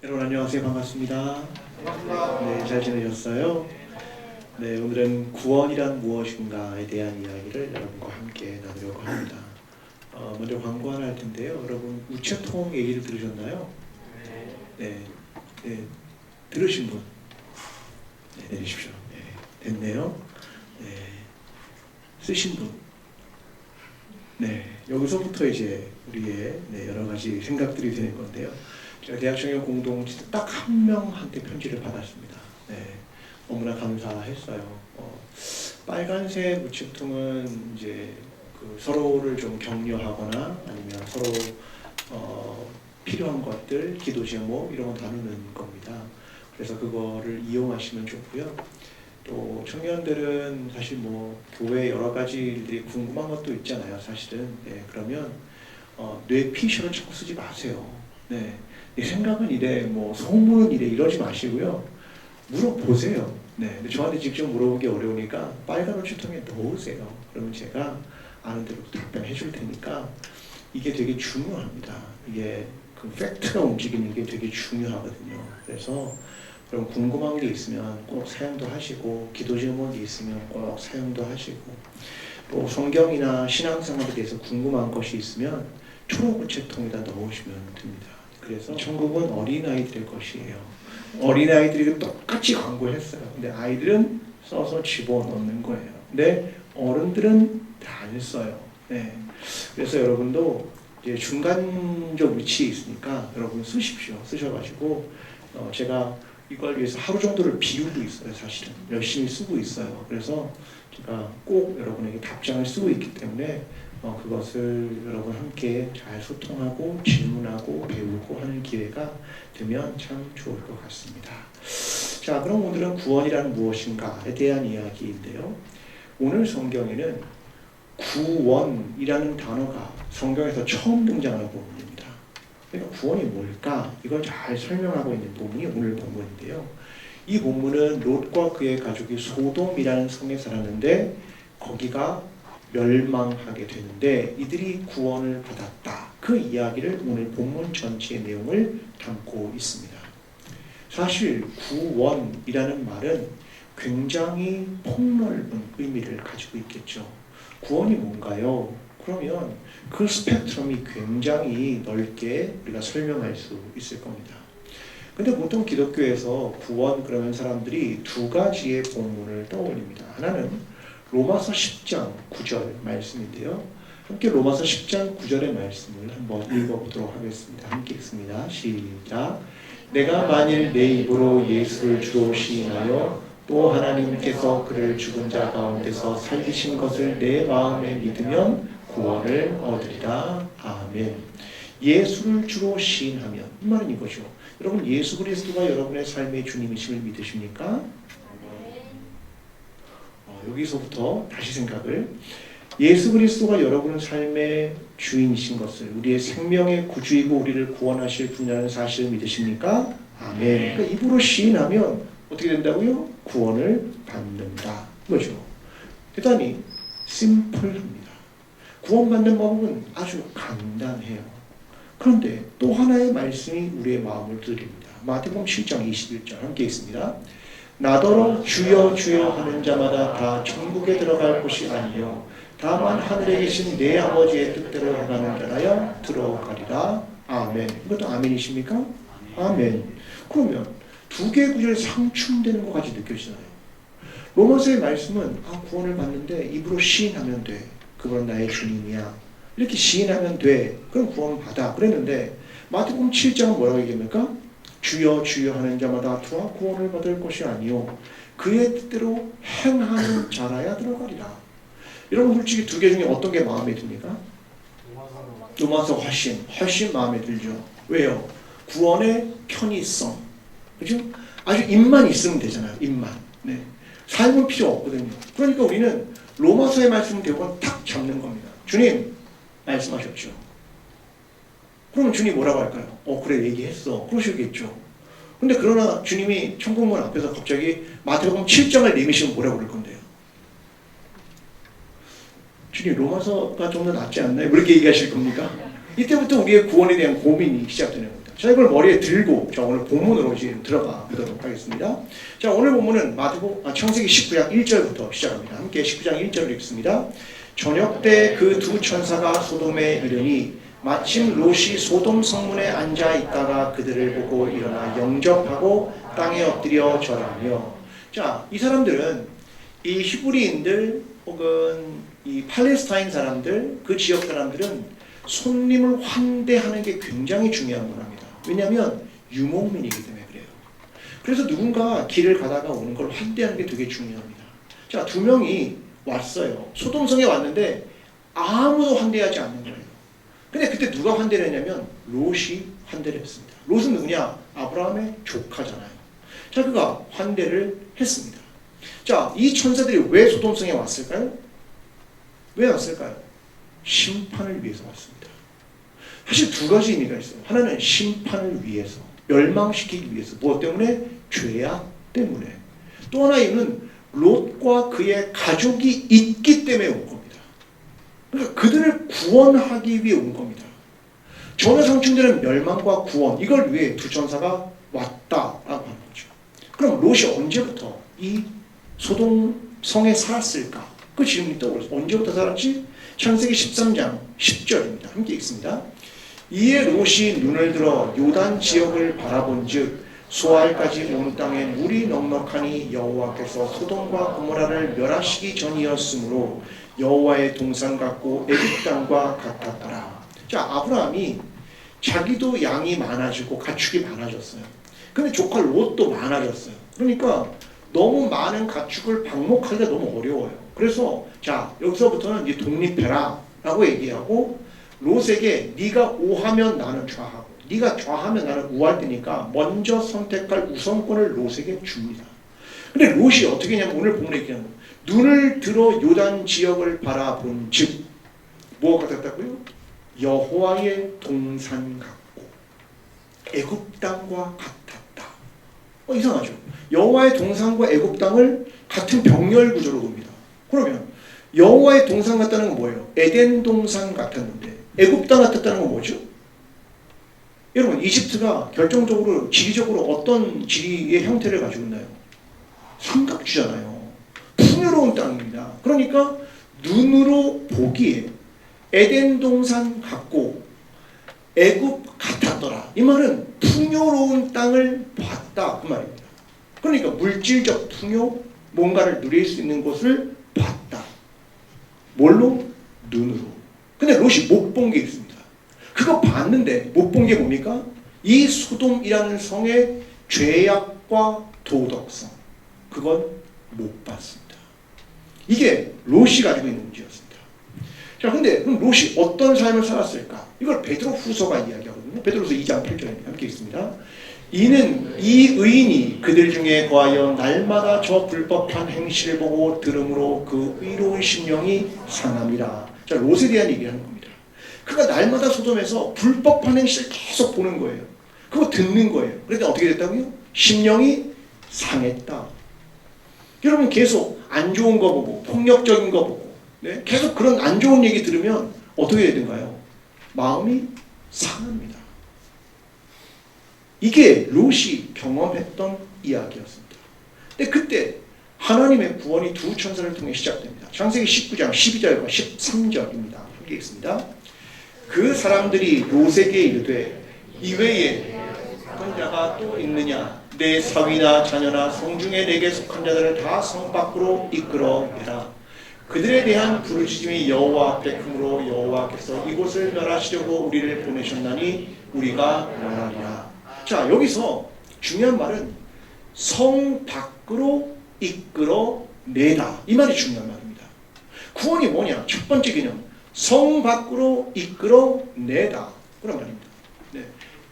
여러분 안녕하세요. 반갑습니다. 네, 잘 지내셨어요? 네, 오늘은 구원이란 무엇인가에 대한 이야기를 여러분과 함께 나누려고 합니다. 먼저 광고 하나 할 텐데요. 여러분 우체통 얘기를 들으셨나요? 네, 네, 들으신 분? 네, 내리십시오. 네, 됐네요. 네, 쓰신 분? 네, 여기서부터 이제 우리의 여러 가지 생각들이 되는 건데요. 제가 대학청년 공동체 딱 한 명한테 편지를 받았습니다. 네, 너무나 감사했어요. 빨간색 우체통은 이제 서로를 좀 격려하거나 아니면 서로 필요한 것들, 기도 제목 이런 거 다루는 겁니다. 그래서 그거를 이용하시면 좋고요. 또 청년들은 사실 교회 여러 가지 일들이 궁금한 것도 있잖아요. 사실은. 네, 그러면 뇌피셜을 자꾸 쓰지 마세요. 네. 내 생각은 이래, 소문은 이래 이러지 마시고요. 물어보세요. 네. 근데 저한테 직접 물어보기 어려우니까 빨간 우체통에 넣으세요. 그러면 제가 아는 대로 답변해 줄 테니까 이게 되게 중요합니다. 이게 그 팩트가 움직이는 게 되게 중요하거든요. 그래서 그럼 궁금한 게 있으면 꼭 사용도 하시고 기도 제목이 있으면 꼭 사용도 하시고 또 성경이나 신앙생활에 대해서 궁금한 것이 있으면 초록 우체통에다 넣으시면 됩니다. 그래서 천국은 어린아이들의 것이에요. 어린아이들이 똑같이 광고했어요. 근데 아이들은 써서 집어넣는 거예요. 근데 어른들은 다 안 써요. 네. 그래서 여러분도 이제 중간적 위치에 있으니까 여러분 쓰십시오. 쓰셔가지고 제가 이걸 위해서 하루 정도를 비우고 있어요. 사실은 열심히 쓰고 있어요. 그래서 제가 꼭 여러분에게 답장을 쓰고 있기 때문에 그것을 여러분 함께 잘 소통하고 질문하고 배우고 하는 기회가 되면 참 좋을 것 같습니다. 자, 그럼 오늘은 구원이란 무엇인가에 대한 이야기인데요. 오늘 성경에는 구원이라는 단어가 성경에서 처음 등장하는 부분입니다. 그러니까 구원이 뭘까? 이걸 잘 설명하고 있는 부분이 오늘 본문인데요. 이 본문은 롯과 그의 가족이 소돔이라는 성에 살았는데 거기가 멸망하게 되는데 이들이 구원을 받았다. 그 이야기를 오늘 본문 전체의 내용을 담고 있습니다. 사실 구원이라는 말은 굉장히 폭넓은 의미를 가지고 있겠죠. 구원이 뭔가요? 그러면 그 스펙트럼이 굉장히 넓게 우리가 설명할 수 있을 겁니다. 근데 보통 기독교에서 구원 그러면 사람들이 두 가지의 본문을 떠올립니다. 하나는 로마서 10장 9절 말씀인데요. 함께 로마서 10장 9절의 말씀을 한번 읽어보도록 하겠습니다. 함께 읽습니다. 시작. 내가 만일 내 입으로 예수를 주로 시인하여 또 하나님께서 그를 죽은 자 가운데서 살리신 것을 내 마음에 믿으면 구원을 얻으리라. 아멘. 예수를 주로 시인하면 이 말은 이거죠. 여러분 예수 그리스도가 여러분의 삶의 주님이심을 믿으십니까? 여기서부터 다시 생각을 예수 그리스도가 여러분의 삶의 주인이신 것을 우리의 생명의 구주이고 우리를 구원하실 분이라는 사실을 믿으십니까? 아멘. 그러니까 입으로 시인하면 어떻게 된다고요? 구원을 받는다. 그렇죠. 대단히 심플합니다. 구원받는 방법은 아주 간단해요. 그런데 또 하나의 말씀이 우리의 마음을 두드립니다. 마태복음 7장 21절 함께 있습니다. 나더러 주여 주여 하는 자마다 다 천국에 들어갈 곳이 아니요 다만 하늘에 계신 내 아버지의 뜻대로 행하는 자라야 들어가리라. 아멘. 이것도 아멘이십니까? 아멘. 그러면 두 개의 구절이 상충되는 것 같이 느껴지나요? 로마서의 말씀은 구원을 받는데 입으로 시인하면 돼. 그건 나의 주님이야. 이렇게 시인하면 돼. 그럼 구원을 받아. 그랬는데 마태복음 7장은 뭐라고 얘기합니까? 주여 주여 하는 자마다 다 구원을 받을 것이 아니요 그의 뜻대로 행하는 자라야 들어가리라. 여러분 솔직히 두 개 중에 어떤 게 마음에 듭니까? 로마서 훨씬 마음에 들죠. 왜요? 구원의 편의성. 그죠? 아주 입만 있으면 되잖아요. 입만. 네. 삶은 필요 없거든요. 그러니까 우리는 로마서의 말씀을 대부분 탁 잡는 겁니다. 주님 말씀하셨죠. 그러면 주님 뭐라고 할까요? 그래 얘기했어. 그러시겠죠. 근데 그러나 주님이 천국문 앞에서 갑자기 마태복음 7장을 내미시면 뭐라고 그럴 건데요? 주님 로마서가 좀 더 낫지 않나요? 그렇게 얘기하실 겁니까? 이때부터 우리의 구원에 대한 고민이 시작되는 겁니다. 자, 이걸 머리에 들고 자, 오늘 본문으로 지금 들어가 보도록 하겠습니다. 자, 오늘 본문은 창세기 19장 1절부터 시작합니다. 함께 19장 1절을 읽습니다. 저녁 때 그 두 천사가 소돔에 이르니 마침 롯이 소돔 성문에 앉아 있다가 그들을 보고 일어나 영접하고 땅에 엎드려 절하며. 자, 이 사람들은 이 히브리인들 혹은 이 팔레스타인 사람들, 그 지역 사람들은 손님을 환대하는 게 굉장히 중요한 거랍니다. 왜냐하면 유목민이기 때문에 그래요. 그래서 누군가 길을 가다가 오는 걸 환대하는 게 되게 중요합니다. 자, 두 명이 왔어요. 소돔성에 왔는데 아무도 환대하지 않는 거예요. 근데 그때 누가 환대를 했냐면 롯이 환대를 했습니다. 롯은 누구냐? 아브라함의 조카잖아요. 자, 그가 환대를 했습니다. 자, 이 천사들이 왜 소돔성에 왔을까요? 왜 왔을까요? 심판을 위해서 왔습니다. 사실 두 가지 의미가 있어요. 하나는 심판을 위해서, 멸망시키기 위해서. 무엇 때문에? 죄악 때문에. 또 하나 이유는 롯과 그의 가족이 있기 때문에 온 겁니다. 그러니까 그들을 구원하기 위해 온 겁니다. 전에 상충되는 멸망과 구원, 이걸 위해 두 천사가 왔다라고 하는 거죠. 그럼 롯이 언제부터 이 소돔 성에 살았을까? 그 질문이 떠올라서 언제부터 살았지? 창세기 13장 10절입니다. 함께 읽습니다. 이에 롯이 눈을 들어 요단 지역을 바라본즉 소알까지 온 땅에 물이 넉넉하니 여호와께서 소돔과 고모라를 멸하시기 전이었으므로 여호와의 동산 같고 애굽 땅과 같았더라. 자, 아브라함이 자기도 양이 많아지고 가축이 많아졌어요. 근데 조카 롯도 많아졌어요. 그러니까 너무 많은 가축을 방목하기가 너무 어려워요. 그래서 자, 여기서부터는 이제 독립해라 라고 얘기하고 롯에게 네가 우하면 나는 좌하고 네가 좌하면 나는 우할 테니까 먼저 선택할 우선권을 롯에게 줍니다. 근데 롯이 어떻게 했냐면 오늘 본문에 얘기하는 거예요. 눈을 들어 요단 지역을 바라본 즉 뭐가 같았다고요? 여호와의 동산 같고 애굽 땅과 같았다. 이상하죠? 여호와의 동산과 애굽 땅을 같은 병렬 구조로 봅니다. 그러면 여호와의 동산 같다는 건 뭐예요? 에덴 동산 같았는데 애굽 땅 같았다는 건 뭐죠? 여러분, 이집트가 결정적으로 지리적으로 어떤 지리의 형태를 가지고 있나요? 삼각주잖아요. 풍요로운 땅입니다. 그러니까 눈으로 보기에 에덴 동산 같고 애굽 같았더라. 이 말은 풍요로운 땅을 봤다 그 말입니다. 그러니까 물질적 풍요, 뭔가를 누릴 수 있는 곳을 봤다. 뭘로? 눈으로. 근데 롯이 못 본 게 있습니다. 그거 봤는데 못 본 게 뭡니까? 이 소돔이라는 성의 죄악과 도덕성. 그건 못 봤습니다. 이게 롯이 가지고 있는 문제였습니다. 자, 근데 그럼 롯이 어떤 삶을 살았을까? 이걸 베드로 후서가 이야기하거든요. 베드로서 2장 8절입니다. 함께 읽습니다. 이는 이 의인이 그들 중에 거하여 날마다 저 불법한 행실을 보고 들음으로 그 의로운 심령이 상함이라. 자, 롯에 대한 얘기를 하는 겁니다. 그가 날마다 소돔에서 불법한 행실을 계속 보는 거예요. 그거 듣는 거예요. 그런데 어떻게 됐다고요? 심령이 상했다. 여러분, 계속 안 좋은 거 보고 폭력적인 거 보고 네? 계속 그런 안 좋은 얘기 들으면 어떻게 되는가요? 마음이 상합니다. 이게 롯이 경험했던 이야기였습니다. 근데 그때 하나님의 구원이 두 천사를 통해 시작됩니다. 창세기 19장 12절과 13절입니다. 함께 읽습니다. 그 사람들이 롯에게 이르되 이외에 속한 자가 또 있느냐? 내 사위나 자녀나 성중에 내게 속한 자들을 다 성 밖으로 이끌어내라. 그들에 대한 부르짖음이 여호와 앞에 크므로 여호와께서 이곳을 멸하시려고 우리를 보내셨나니 우리가 멸하리라. 자, 여기서 중요한 말은 성 밖으로 이끌어내다. 이 말이 중요한 말입니다. 구원이 뭐냐? 첫 번째 개념. 성 밖으로 이끌어내다. 그런 말입니다. 네.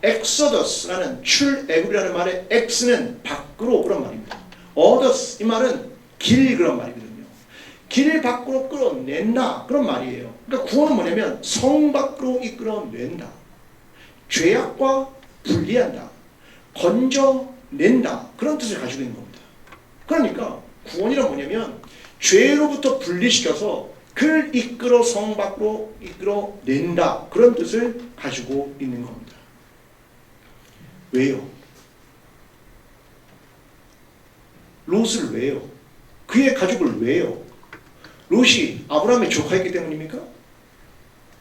엑소더스라는 출애굽이라는 말의 엑스는 밖으로 그런 말입니다. 어더스 이 말은 길 그런 말이거든요. 길 밖으로 끌어낸다 그런 말이에요. 그러니까 구원은 뭐냐면 성 밖으로 이끌어낸다. 죄악과 분리한다. 건져낸다. 그런 뜻을 가지고 있는 겁니다. 그러니까 구원이란 뭐냐면 죄로부터 분리시켜서 그를 이끌어 성 밖으로 이끌어낸다. 그런 뜻을 가지고 있는 겁니다. 왜요? 롯을 왜요? 그의 가족을 왜요? 롯이 아브라함의 조카였기 때문입니까?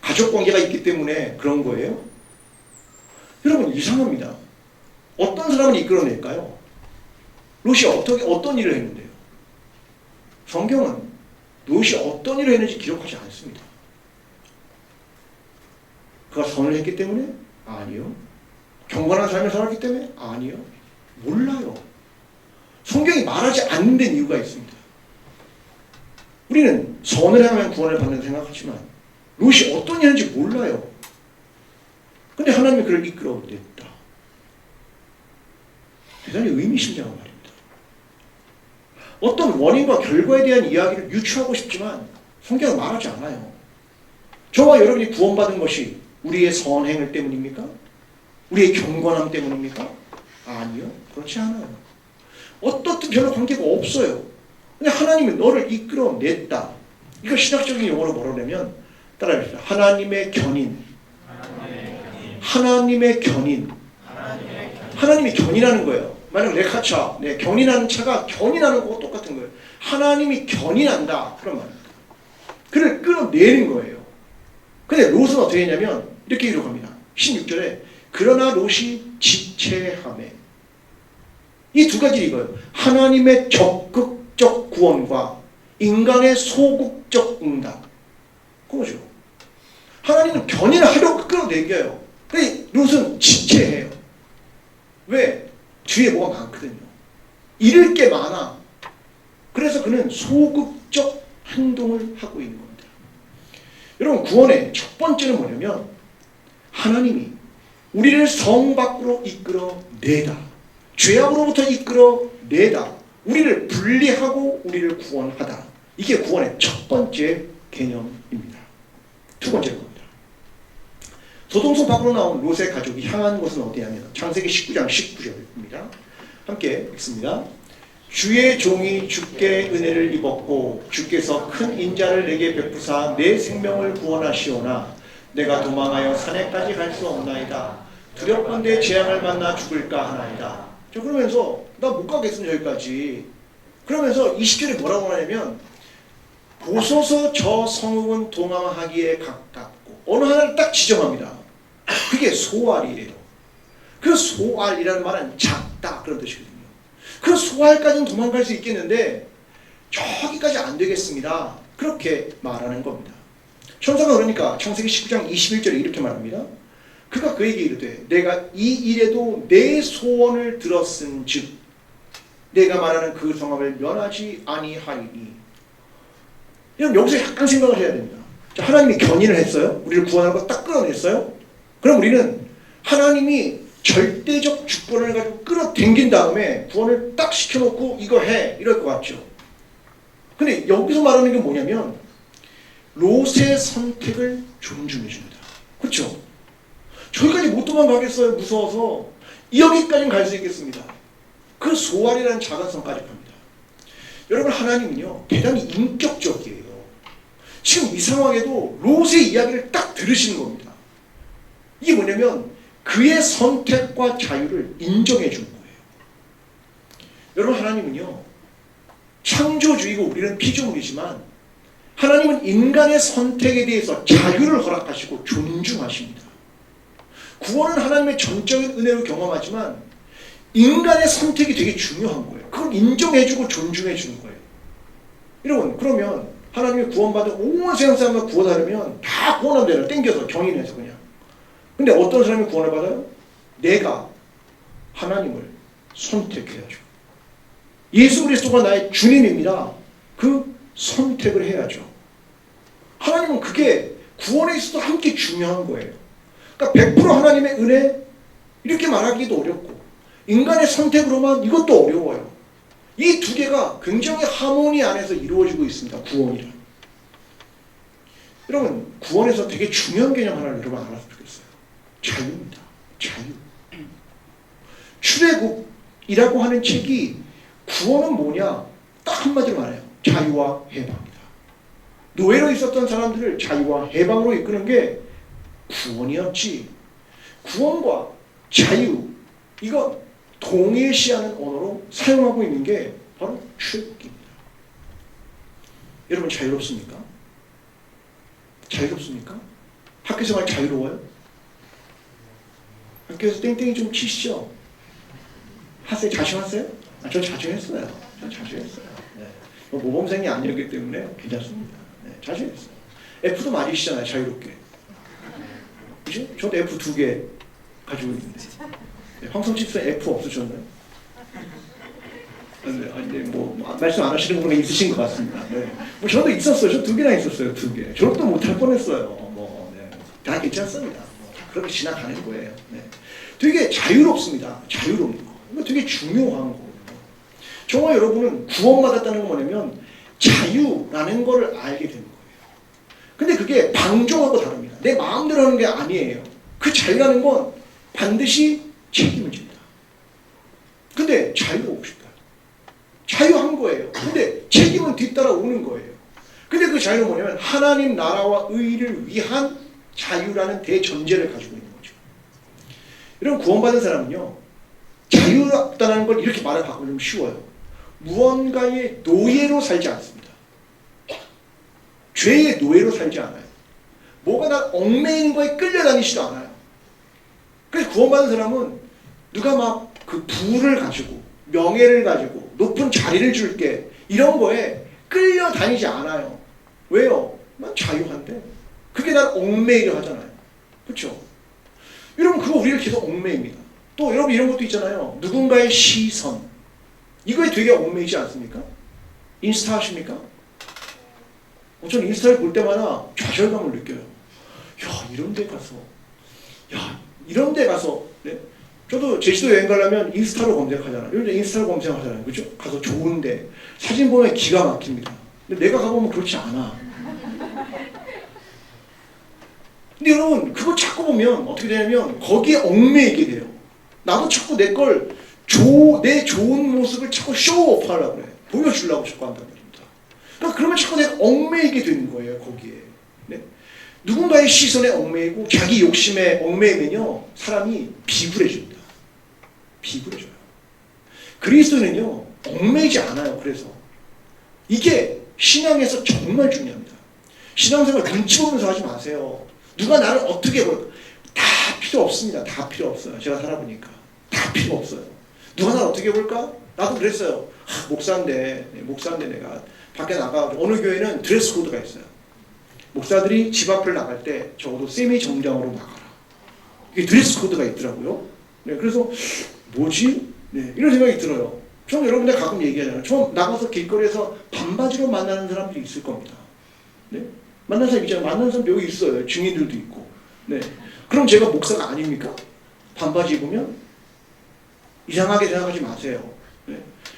가족 관계가 있기 때문에 그런 거예요? 여러분 이상합니다. 어떤 사람을 이끌어낼까요? 롯이 어떤 일을 했는데요? 성경은 롯이 어떤 일을 했는지 기록하지 않습니다. 그가 선을 했기 때문에? 아니요. 경건한 삶을 살았기 때문에? 아니요. 몰라요. 성경이 말하지 않는 데는 이유가 있습니다. 우리는 선을 하면 구원을 받는 생각하지만 롯이 어떤 일인지 몰라요. 근데 하나님이 그를 이끌어냈다. 대단히 의미심장한 말입니다. 어떤 원인과 결과에 대한 이야기를 유추하고 싶지만 성경은 말하지 않아요. 저와 여러분이 구원받은 것이 우리의 선행을 때문입니까? 우리의 경건함 때문입니까? 아니요. 그렇지 않아요. 어떻든 별로 관계가 없어요. 근데 하나님이 너를 이끌어냈다. 이걸 신학적인 용어로 뭐라고 하냐면 따라해봅시다. 하나님의 견인. 하나님의 견인. 하나님이 견인하는 거예요. 만약 레카차, 견인하는 차가 견인하는 거와 똑같은 거예요. 하나님이 견인한다. 그런 말입니다. 그를 끌어내는 거예요. 근데 롯은 어떻게 했냐면 이렇게 기록합니다. 16절에 그러나 롯이 지체하매. 이 두 가지 이거예요. 하나님의 적극적 구원과 인간의 소극적 응답. 그거죠. 하나님은 견인을 하려고 끌어내겨요. 근데 롯은 지체해요. 왜? 뒤에 뭐가 많거든요. 잃을 게 많아. 그래서 그는 소극적 행동을 하고 있는 겁니다. 여러분 구원의 첫 번째는 뭐냐면 하나님이 우리를 성 밖으로 이끌어내다. 죄악으로부터 이끌어내다. 우리를 분리하고 우리를 구원하다. 이게 구원의 첫 번째 개념입니다. 두 번째로 겁니다. 소돔성 밖으로 나온 롯의 가족이 향한 곳은 어디냐면 창세기 19장 19절입니다. 함께 읽습니다. 주의 종이 주께 은혜를 입었고 주께서 큰 인자를 내게 베푸사 내 생명을 구원하시오나 내가 도망하여 산에까지 갈 수 없나이다. 두렵건대 재앙을 만나 죽을까 하나이다. 그러면서 나 못 가겠습니다 여기까지. 그러면서 20절에 뭐라고 하냐면 보소서 저 성읍은 도망하기에 가깝고 어느 하나를 딱 지정합니다. 그게 소알이래요. 그 소알이라는 말은 작다 그런 뜻이거든요. 그 소알까지는 도망갈 수 있겠는데 저기까지 안 되겠습니다. 그렇게 말하는 겁니다. 천사가 그러니까 창세기 19장 21절에 이렇게 말합니다. 그가 그에게 이르되 내가 이 일에도 내 소원을 들었은 즉 내가 말하는 그 성함을 면하지 아니하리니. 여기서 약간 생각을 해야 됩니다. 하나님이 견인을 했어요. 우리를 구원하고 딱 끌어냈어요. 그럼 우리는 하나님이 절대적 주권을 가지고 끌어당긴 다음에 구원을 딱 시켜놓고 이거 해 이럴 것 같죠. 근데 여기서 말하는 게 뭐냐면 롯의 선택을 존중해 줍니다. 그렇죠? 저기까지 못 도망가겠어요. 무서워서 여기까지는 갈 수 있겠습니다. 그 소알이라는 작은 성까지 갑니다. 여러분 하나님은요 대단히 인격적이에요. 지금 이 상황에도 롯의 이야기를 딱 들으시는 겁니다. 이게 뭐냐면 그의 선택과 자유를 인정해 주는 거예요. 여러분 하나님은요 창조주이고 우리는 피조물이지만 하나님은 인간의 선택에 대해서 자유를 허락하시고 존중하십니다. 구원은 하나님의 전적인 은혜로 경험하지만 인간의 선택이 되게 중요한 거예요. 그걸 인정해주고 존중해주는 거예요. 여러분 그러면 하나님이 구원받은 온 세상 사람을 구원하려면 다 구원하면 되나 땡겨서 경인해서 그냥. 근데 어떤 사람이 구원을 받아요? 내가 하나님을 선택해야죠. 예수 그리스도가 나의 주님입니다. 그 선택을 해야죠. 하나님은 그게 구원에 있어도 함께 중요한 거예요. 그러니까 100% 하나님의 은혜 이렇게 말하기도 어렵고 인간의 선택으로만 이것도 어려워요. 이 두 개가 굉장히 하모니 안에서 이루어지고 있습니다. 구원이란. 여러분 구원에서 되게 중요한 개념 하나를 여러분 알았으면 좋겠어요. 자유입니다. 자유. 출애굽이라고 하는 책이 구원은 뭐냐? 딱 한마디로 말해요. 자유와 해방입니다. 노예로 있었던 사람들을 자유와 해방으로 이끄는 게 구원이었지. 구원과 자유 이거 동일시하는 언어로 사용하고 있는 게 바로 출애굽기입니다. 여러분 자유롭습니까? 자유롭습니까? 학교 생활 자유로워요? 학교에서 땡땡이 좀 치시죠? 하세요? 자주 하세요? 전 자주 했어요. 네. 모범생이 아니었기 때문에 괜찮습니다. 네, 자주 했어요. F도 맞으시잖아요, 자유롭게. 그죠? 저도 F 2개 가지고 있는데. 네, 황성집수에 F 없으셨나요? 네, 뭐 말씀 안 하시는 분이 있으신 것 같습니다. 네. 뭐 저도 있었어요. 저 2개나 있었어요. 2개. 졸업도 못할 뻔했어요. 네. 다 괜찮습니다. 다 그렇게 지나가는 거예요. 네. 되게 자유롭습니다. 자유로운 거. 이거 되게 중요한 거예요. 정말 여러분은 구원받았다는 건 뭐냐면 자유라는 거를 알게 되는 거예요. 근데 그게 방종하고 다릅니다. 내 마음대로 하는 게 아니에요. 그 자유라는 건 반드시 책임을 집니다. 근데 자유로우고 싶다. 자유한 거예요. 근데 책임은 뒤따라 오는 거예요. 근데 그 자유는 뭐냐면 하나님 나라와 의를 위한 자유라는 대전제를 가지고 있는 거죠. 여러분 구원받은 사람은요. 자유롭다는 걸 이렇게 말을 바꾸면 쉬워요. 무언가의 노예로 살지 않습니다. 죄의 노예로 살지 않아요. 뭐가 날 얽매이는 거에 끌려다니지도 않아요. 그래서 구원받은 사람은 누가 막 그 부를 가지고 명예를 가지고 높은 자리를 줄게 이런 거에 끌려다니지 않아요. 왜요? 난 자유한데 그게 날 얽매이려 하잖아요. 그렇죠? 여러분 그거 우리를 계속 얽매입니다. 또 여러분 이런 것도 있잖아요. 누군가의 시선 이거에 되게 얽매이지 않습니까? 인스타 하십니까? 저는 인스타를 볼 때마다 좌절감을 느껴요. 야 이런 데 가서 네? 저도 제주도 여행 가려면 인스타로 검색하잖아요. 요즘 인스타로 검색하잖아요. 그죠? 가서 좋은데 사진 보면 기가 막힙니다. 근데 내가 가보면 그렇지 않아. 근데 여러분 그거 자꾸 보면 어떻게 되냐면 거기에 얽매이게 돼요. 나도 자꾸 내 좋은 모습을 자꾸 쇼업 하려고 그래. 보여주려고 자꾸 한단 말입니다. 그러니까 그러면 자꾸 내가 얽매이게 되는 거예요. 거기에. 네? 누군가의 시선에 얽매이고 자기 욕심에 얽매이면요. 사람이 비굴해집니다. 비굴해져요. 그리스도는요. 얽매이지 않아요. 그래서 이게 신앙에서 정말 중요합니다. 신앙생활 눈치 보면서 하지 마세요. 누가 나를 어떻게 볼까? 다 필요 없습니다. 다 필요 없어요. 제가 살아보니까. 다 필요 없어요. 누가 나를 어떻게 볼까? 나도 그랬어요. 목사인데 내가 밖에 나가 어느 교회는 드레스 코드가 있어요. 목사들이 집 앞을 나갈 때 적어도 세미 정장으로 나가라. 이게 드레스 코드가 있더라고요. 네, 그래서 뭐지? 네, 이런 생각이 들어요. 저 여러분들 가끔 얘기하잖아요. 저 나가서 길거리에서 반바지로 만나는 사람들이 있을 겁니다. 네? 만난 사람 있잖아요. 만난 사람 여기 있어요. 증인들도 있고. 네. 그럼 제가 목사가 아닙니까? 반바지 입으면? 이상하게 생각하지 마세요. 네.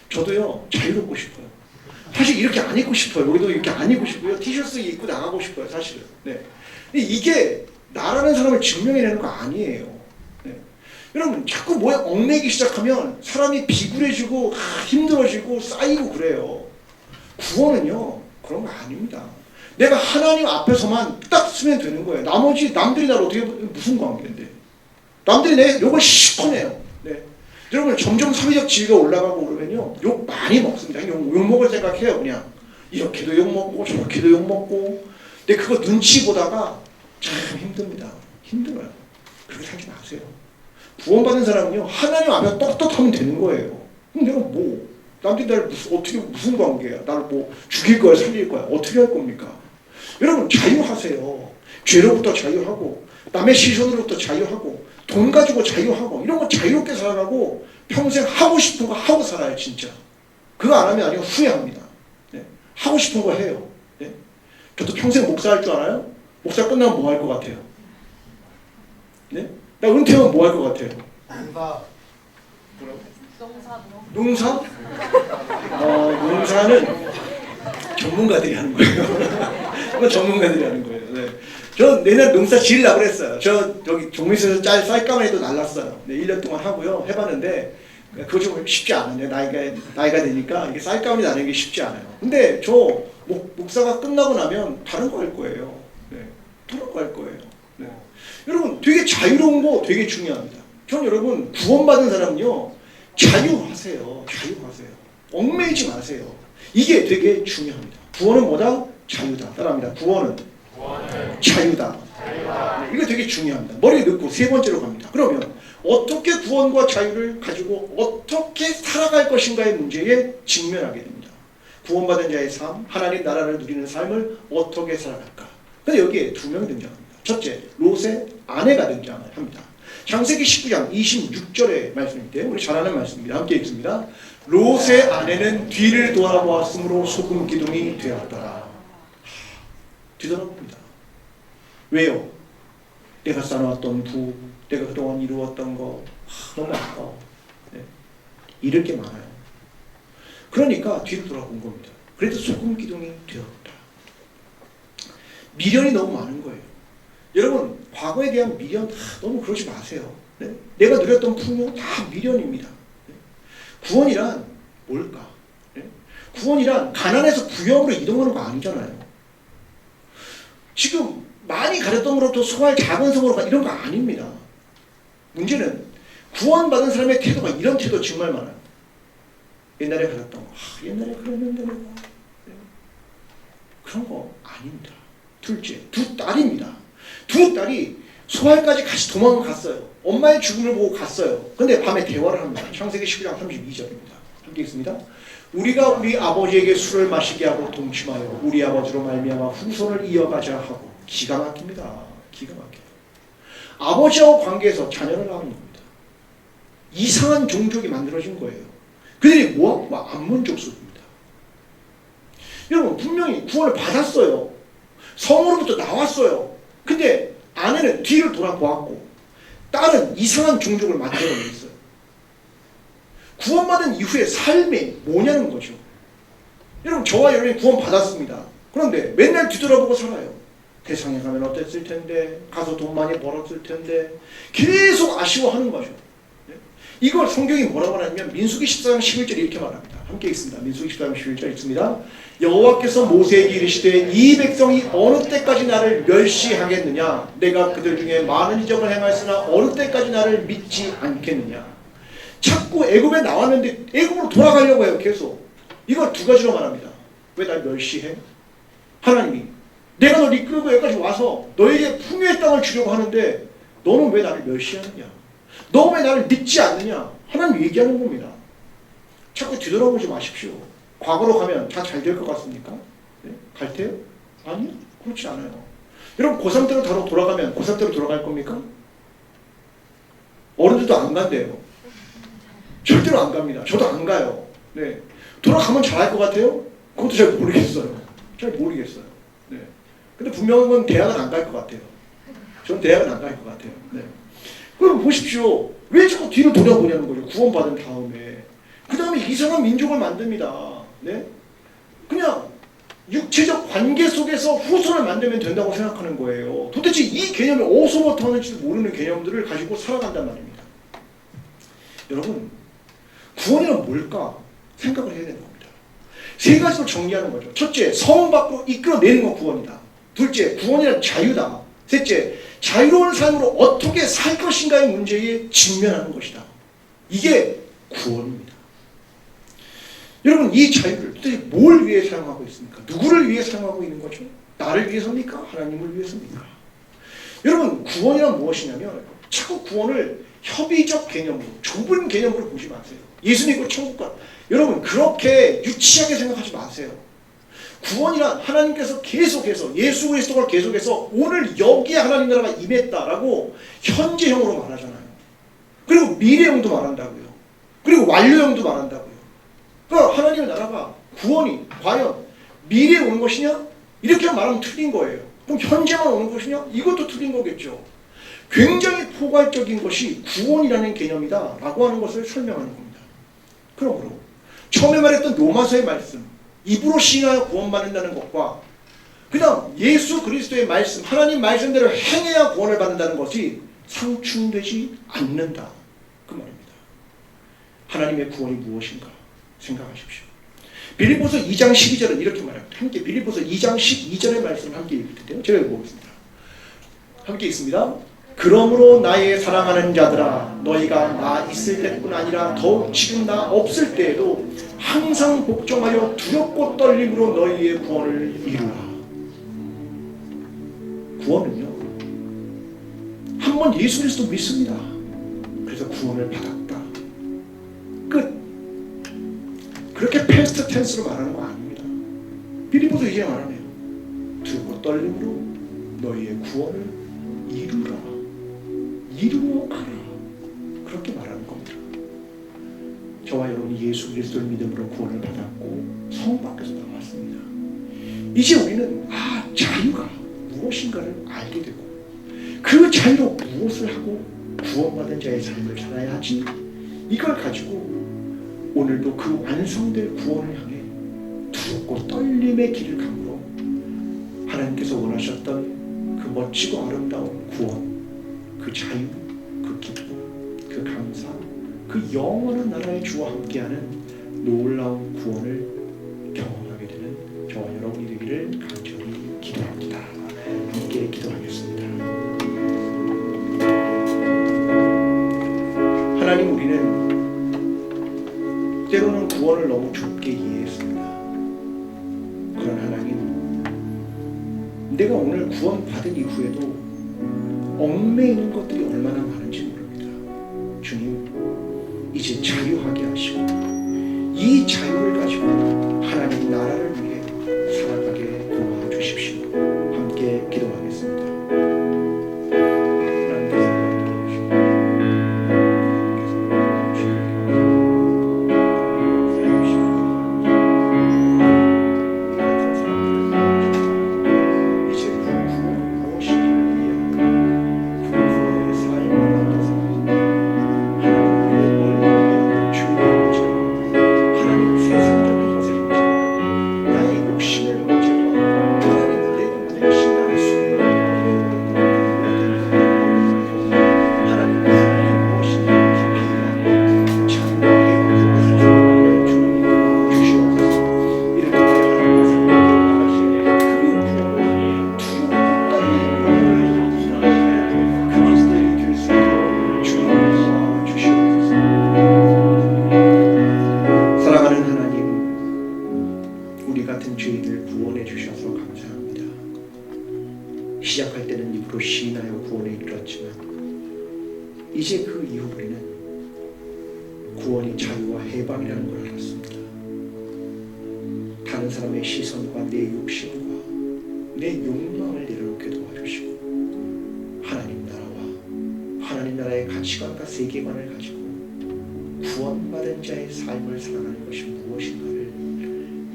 저도요, 자유롭고 싶어요. 사실 이렇게 안 입고 싶어요. 우리도 이렇게 안 입고 싶고요. 티셔츠 입고 나가고 싶어요, 사실은. 네. 근데 이게 나라는 사람을 증명해내는 거 아니에요. 네. 여러분, 자꾸 뭐에 얽매기 시작하면 사람이 비굴해지고, 힘들어지고, 쌓이고 그래요. 구원은요, 그런 거 아닙니다. 내가 하나님 앞에서만 딱 쓰면 되는 거예요. 나머지 남들이 나를 어떻게 무슨 관계인데. 남들이 내 욕을 씹어내요. 네. 여러분 점점 사회적 지위가 올라가고 그러면요. 욕 많이 먹습니다. 욕 먹을 생각해요. 그냥 이렇게도 욕 먹고 저렇게도 욕 먹고. 근데 그거 눈치 보다가 참 힘듭니다. 힘들어요. 그렇게 살지 마세요. 구원받은 사람은요. 하나님 앞에 떳떳하면 되는 거예요. 그럼 내가 뭐 남들이 나를 무슨 관계야. 나를 뭐 죽일 거야 살릴 거야. 어떻게 할 겁니까? 여러분 자유하세요. 죄로부터 자유하고 남의 시선으로부터 자유하고 돈 가지고 자유하고 이런 거 자유롭게 살아가고 평생 하고 싶은 거 하고 살아요. 진짜. 그거 안 하면 아니면 후회합니다. 네. 하고 싶은 거 해요. 네. 저도 평생 목사할 줄 알아요? 목사 끝나면 뭐 할 것 같아요? 네? 나 은퇴하면 뭐 할 것 같아요? 농사? 농사는 전문가들이 하는 거예요. 그건 전문가들이 하는 거예요. 네. 저 내년 농사 지으려고 그랬어요. 저 여기 종민에서 짤 쌀가마니도 날랐어요. 네, 1년 동안 하고요. 해봤는데 그거 좀 쉽지 않아요. 나이가 되니까 이게 쌀가마니 나는 게 쉽지 않아요. 근데 저 목사가 끝나고 나면 다른 거 할 거예요. 네, 다른 거 할 거예요. 네. 여러분 되게 자유로운 거 되게 중요합니다. 전 여러분 구원받은 사람은요 자유하세요. 자유하세요. 얽매이지 마세요. 이게 되게 중요합니다. 구원은 뭐다? 자유다. 따라합니다. 구원은 자유다. 네, 이거 되게 중요합니다. 머리에 넣고 세 번째로 갑니다. 그러면 어떻게 구원과 자유를 가지고 어떻게 살아갈 것인가의 문제에 직면하게 됩니다. 구원받은 자의 삶, 하나님 나라를 누리는 삶을 어떻게 살아갈까? 근데 여기에 두 명이 등장합니다. 첫째, 롯의 아내가 등장을 합니다. 창세기 19장 26절의 말씀인데요. 우리 잘 아는 말씀입니다. 함께 읽습니다. 롯의 아내는 뒤를 돌아보았으므로 소금 기둥이 되었더라. 뒤돌아봅니다. 왜요? 내가 쌓아놨던 부, 내가 그동안 이루었던 거 너무 아까워. 네. 잃을 게 많아요. 그러니까 뒤를 돌아본 겁니다. 그래도 소금 기둥이 되었다. 미련이 너무 많은 거예요. 여러분 과거에 대한 미련 너무 그러지 마세요. 네? 내가 누렸던 풍요 다 미련입니다. 네? 구원이란 뭘까? 네? 구원이란 가난에서 부유함으로 이동하는 거 아니잖아요. 지금 많이 가졌던 거로부터 소화할 작은 성으로 가 이런 거 아닙니다. 문제는 구원받은 사람의 태도가 이런 태도 정말 많아요. 옛날에 가졌던 거 옛날에 그랬는데 내가 그런 거 아닙니다. 둘째, 두 딸입니다. 두 딸이 소알까지 같이 도망갔어요. 엄마의 죽음을 보고 갔어요. 근데 밤에 대화를 합니다. 창세기 19장 32절입니다. 함께 읽습니다. 우리가 우리 아버지에게 술을 마시게 하고 동침하여 우리 아버지로 말미암아 후손을 이어가자 하고. 기가 막힙니다. 기가 막혀요. 아버지하고 관계에서 자녀를 낳은 겁니다. 이상한 종족이 만들어진 거예요. 그들이 뭐? 암몬족속입니다. 여러분 분명히 구원을 받았어요. 성으로부터 나왔어요. 근데 아내는 뒤를 돌아보았고 딸은 이상한 종족을 만들어냈어요. 구원받은 이후의 삶이 뭐냐는 거죠. 여러분 저와 여러분이 구원 받았습니다. 그런데 맨날 뒤돌아보고 살아요. 세상에 가면 어땠을 텐데, 가서 돈 많이 벌었을 텐데, 계속 아쉬워하는 거죠. 이걸 성경이 뭐라고 하냐면 민수기 14장 11절 이렇게 말합니다. 함께 읽습니다. 민수기 14장 11절 읽습니다. 여호와께서 모세에게 이르시되 이 백성이 어느 때까지 나를 멸시하겠느냐? 내가 그들 중에 많은 이적을 행하였으나 어느 때까지 나를 믿지 않겠느냐? 자꾸 애굽에 나왔는데 애굽으로 돌아가려고 해요. 계속. 이걸 두 가지로 말합니다. 왜 날 멸시해? 하나님이 내가 널 이끌고 여기까지 와서 너에게 풍요의 땅을 주려고 하는데 너는 왜 나를 멸시하느냐? 너 왜 나를 믿지 않느냐? 하나님 얘기하는 겁니다. 자꾸 뒤돌아보지 마십시오. 과거로 가면 다 잘 될 것 같습니까? 네? 갈 때요? 아니요. 그렇지 않아요. 여러분 고3 때로 바로 돌아가면 고3 때로 돌아갈 겁니까? 어른들도 안 간대요. 절대로 안 갑니다. 저도 안 가요. 네. 돌아가면 잘할 것 같아요? 그것도 잘 모르겠어요. 잘 모르겠어요. 네. 근데 분명한 건 대학은 안 갈 것 같아요. 전 대학은 안 갈 것 같아요. 네. 그럼 보십시오. 왜 자꾸 뒤로 돌아보냐는 거죠. 구원받은 다음에. 그 다음에 이상한 민족을 만듭니다. 네? 그냥 육체적 관계 속에서 후손을 만들면 된다고 생각하는 거예요. 도대체 이 개념이 어디서부터 하는지도 모르는 개념들을 가지고 살아간단 말입니다. 여러분, 구원이란 뭘까? 생각을 해야 되는 겁니다. 세 가지로 정리하는 거죠. 첫째, 성 밖으로 이끌어내는 건 구원이다. 둘째, 구원이란 자유다. 셋째, 자유로운 삶으로 어떻게 살 것인가의 문제에 직면하는 것이다. 이게 구원입니다. 여러분, 이 자유를 도대체 뭘 위해 사용하고 있습니까? 누구를 위해 사용하고 있는 거죠? 나를 위해서입니까? 하나님을 위해서입니까? 여러분, 구원이란 무엇이냐면 자꾸 구원을 협의적 개념으로, 좁은 개념으로 보지 마세요. 예수 믿고 천국 가. 여러분, 그렇게 유치하게 생각하지 마세요. 구원이란 하나님께서 계속해서 예수 그리스도가 계속해서 오늘 여기에 하나님 나라가 임했다라고 현재형으로 말하잖아요. 그리고 미래형도 말한다고요. 그리고 완료형도 말한다고요. 그러니까 하나님의 나라가 구원이 과연 미래에 오는 것이냐? 이렇게 말하면 틀린 거예요. 그럼 현재만 오는 것이냐? 이것도 틀린 거겠죠. 굉장히 포괄적인 것이 구원이라는 개념이다 라고 하는 것을 설명하는 겁니다. 그러므로 처음에 말했던 로마서의 말씀, 입으로 시인하여 구원받는다는 것과 그 다음 예수 그리스도의 말씀, 하나님 말씀대로 행해야 구원을 받는다는 것이 상충되지 않는다 그 말입니다. 하나님의 구원이 무엇인가 생각하십시오. 빌립보서 2장 12절은 이렇게 말합니다. 함께 빌립보서 2장 12절의 말씀을 함께 읽을 텐데요. 제가 읽어보겠습니다. 함께 읽습니다. 그러므로 나의 사랑하는 자들아, 너희가 나 있을 때뿐 아니라 더욱 지금 나 없을 때에도 항상 복종하여 두렵고 떨림으로 너희의 구원을 이루라. 구원은요, 한번 예수 그리스도 믿습니다. 그래서 구원을 받았다. 끝. 그렇게 패스트 텐스로 말하는 거 아닙니다. 빌립보도 이제 말하네요. 두렵고 떨림으로 너희의 구원을 이루라. 이루어 가라. 그렇게 말하는 겁니다. 저와 여러분이 예수 그리스도를 믿음으로 구원을 받았고 성 밖에서 나왔습니다. 이제 우리는 자유가 무엇인가를 알게 되고 그 자유로 무엇을 하고 구원받은 자의 삶을 살아야 하지, 이걸 가지고 오늘도 그 완성될 구원을 향해 두렵고 떨림의 길을 감으로 하나님께서 원하셨던 그 멋지고 아름다운 구원, 그 자유, 그 기쁨, 그 감사, 그 영원한 나라의 주와 함께하는 놀라운 구원을 경험하게 되는 저와 여러분이 되기를 간절히 기도합니다. 함께 기도하겠습니다. 하나님, 우리는 때로는 구원을 너무 좁게 이해했습니다. 그런 하나님, 내가 오늘 구원받은 이후에도 얽매이는 것들이 얼마나 많은지 모릅니다. 주님, 이제 자유하게 하시고 이 자유를 가지고 하나님 나라를 위해 살아가게 도와주십시오. 함께 기도하겠습니다. 시작할 때는 입으로 시인하여 구원에 이르렀지만 이제 그 이후 우리는 구원이 자유와 해방이라는 걸 알았습니다. 다른 사람의 시선과 내 욕심과 내 욕망을 내려놓게 도와주시고 하나님 나라와 하나님 나라의 가치관과 세계관을 가지고 구원받은 자의 삶을 살아가는 것이 무엇인가를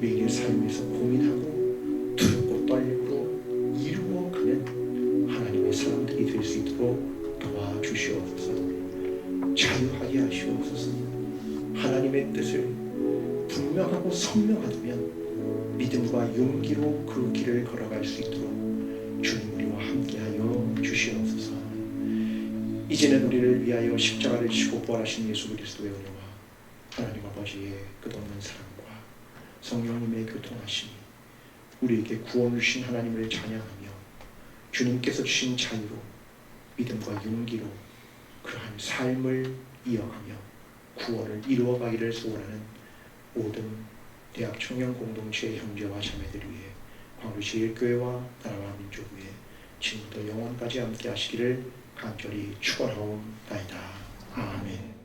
매일의 삶에서 고민하고 두렵고 떨림으로 이루어가는 하나님의 사람들이 될 수 있도록 도와주시옵소서. 자유하게 하시옵소서. 하나님의 뜻을 분명하고 선명하다면 믿음과 용기로 그 길을 걸어갈 수 있도록 주님 우리와 함께하여 주시옵소서. 이제는 우리를 위하여 십자가를 지고 부활하신 예수 그리스도의 은혜와 하나님 아버지의 끝없는 사랑과 성령님의 교통하심이 우리에게 구원 주신 하나님을 찬양하며 주님께서 주신 자유로 믿음과 용기로 그러한 삶을 이어가며 구원을 이루어가기를 소원하는 모든 대학 청년 공동체의 형제와 자매들 위해 광주제일교회와 나라와 민족 위에 지금부터 영원까지 함께 하시기를 간절히 축원하옵나이다. 아멘.